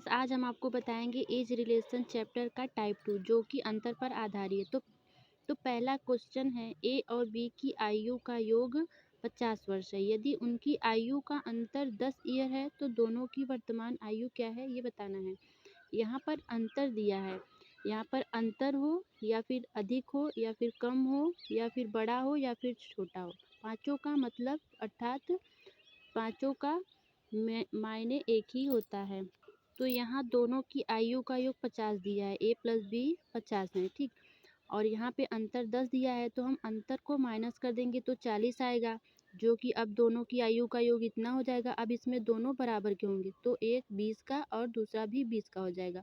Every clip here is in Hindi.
फ्रेंड्स, आज हम आपको बताएंगे एज रिलेशन चैप्टर का टाइप 2 जो कि अंतर पर आधारित है। तो पहला क्वेश्चन है, ए और बी की आयु का योग 50 वर्ष है। यदि उनकी आयु का अंतर 10 ईयर है तो दोनों की वर्तमान आयु क्या है ये बताना है। यहाँ पर अंतर दिया है, यहाँ पर अंतर हो या फिर अधिक हो या फिर कम हो या फिर बड़ा हो या फिर छोटा हो। पाँचों का मतलब अर्थात पाँचों का मायने एक ही होता है। तो यहाँ दोनों की आयु का योग 50 दिया है, ए प्लस बी 50 है, ठीक। और यहाँ पे अंतर 10 दिया है तो हम अंतर को माइनस कर देंगे तो 40 आएगा, जो कि अब दोनों की आयु का योग इतना हो जाएगा। अब इसमें दोनों बराबर के होंगे तो एक 20 का और दूसरा भी 20 का हो जाएगा।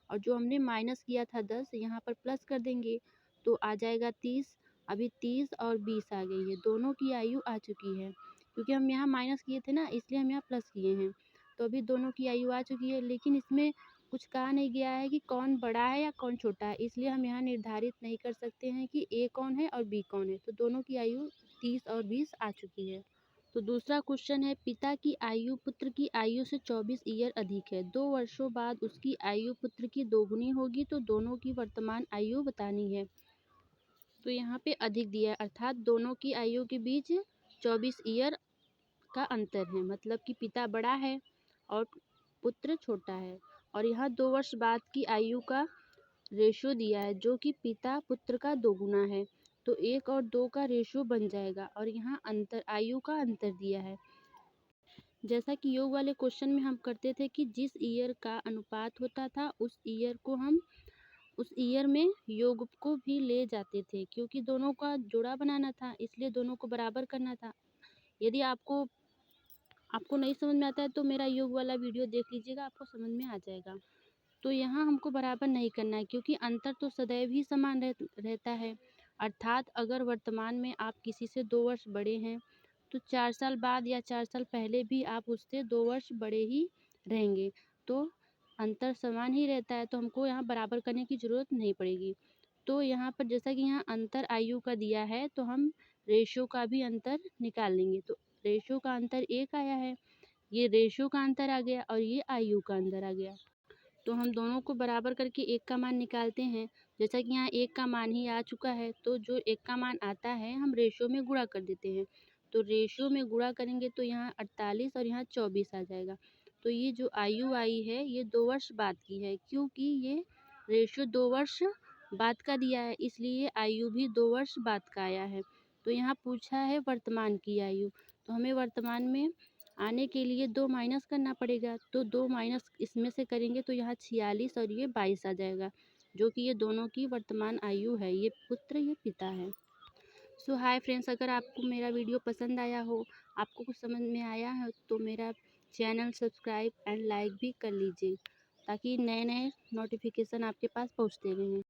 और जो हमने माइनस किया था 10, यहाँ पर प्लस कर देंगे तो आ जाएगा 30। अभी 30 और 20 आ गई है, दोनों की आयु आ चुकी है। क्योंकि हम यहाँ माइनस किए थे ना, इसलिए हम यहाँ प्लस किए हैं। तो अभी दोनों की आयु आ चुकी है, लेकिन इसमें कुछ कहा नहीं गया है कि कौन बड़ा है या कौन छोटा है, इसलिए हम यहाँ निर्धारित नहीं कर सकते हैं कि ए कौन है और बी कौन है। तो दोनों की आयु 30 और 20 आ चुकी है। तो दूसरा क्वेश्चन है, पिता की आयु पुत्र की आयु से 24 ईयर अधिक है। 2 वर्षों बाद उसकी आयु पुत्र की दोगुनी होगी तो दोनों की वर्तमान आयु बतानी है। तो यहाँ पे अधिक दिया है, अर्थात दोनों की आयु के बीच 24 ईयर का अंतर है, मतलब कि पिता बड़ा है और पुत्र छोटा है। और यहाँ 2 वर्ष बाद की आयु का रेशो दिया है जो कि पिता पुत्र का दोगुना है, तो 1 और 2 का रेशो बन जाएगा। और यहाँ अंतर आयु का अंतर दिया है, जैसा कि योग वाले क्वेश्चन में हम करते थे कि जिस ईयर का अनुपात होता था उस ईयर को हम उस ईयर में योग को भी ले जाते थे, क्योंकि दोनों का जोड़ा बनाना था, इसलिए दोनों को बराबर करना था। यदि आपको नहीं समझ में आता है तो मेरा योग वाला वीडियो देख लीजिएगा, आपको समझ में आ जाएगा। तो यहाँ हमको बराबर नहीं करना है, क्योंकि अंतर तो सदैव ही समान रहता है। अर्थात अगर वर्तमान में आप किसी से 2 वर्ष बड़े हैं तो 4 साल बाद या 4 साल पहले भी आप उससे 2 वर्ष बड़े ही रहेंगे, तो अंतर समान ही रहता है, तो हमको यहाँ बराबर करने की ज़रूरत नहीं पड़ेगी। तो यहाँ पर जैसा कि यहाँ अंतर आयु का दिया है तो हम रेशो का भी अंतर निकाल लेंगे। तो रेशो का अंतर 1 आया है, ये रेशो का अंतर आ गया और ये आयु का अंतर आ गया। तो हम दोनों को बराबर करके 1 का मान निकालते हैं। जैसा कि यहाँ 1 का मान ही आ चुका है तो जो 1 का मान आता है हम रेशो में गुणा कर देते हैं। तो रेशो में गुणा करेंगे तो यहाँ 48 और यहाँ 24 आ जाएगा। तो ये जो आयु आई है ये 2 वर्ष बाद की है, क्योंकि ये रेशो 2 वर्ष बाद का दिया है, इसलिए आयु भी 2 वर्ष बाद का आया है। तो यहाँ पूछा है वर्तमान की आयु, तो हमें वर्तमान में आने के लिए 2 माइनस करना पड़ेगा। तो 2 माइनस इसमें से करेंगे तो यहाँ 46 और ये 22 आ जाएगा, जो कि ये दोनों की वर्तमान आयु है, ये पुत्र ये पिता है। सो हाय फ्रेंड्स, अगर आपको मेरा वीडियो पसंद आया हो, आपको कुछ समझ में आया है तो मेरा चैनल सब्सक्राइब एंड लाइक भी कर लीजिए, ताकि नए नए नोटिफिकेशन आपके पास पहुँचते रहें।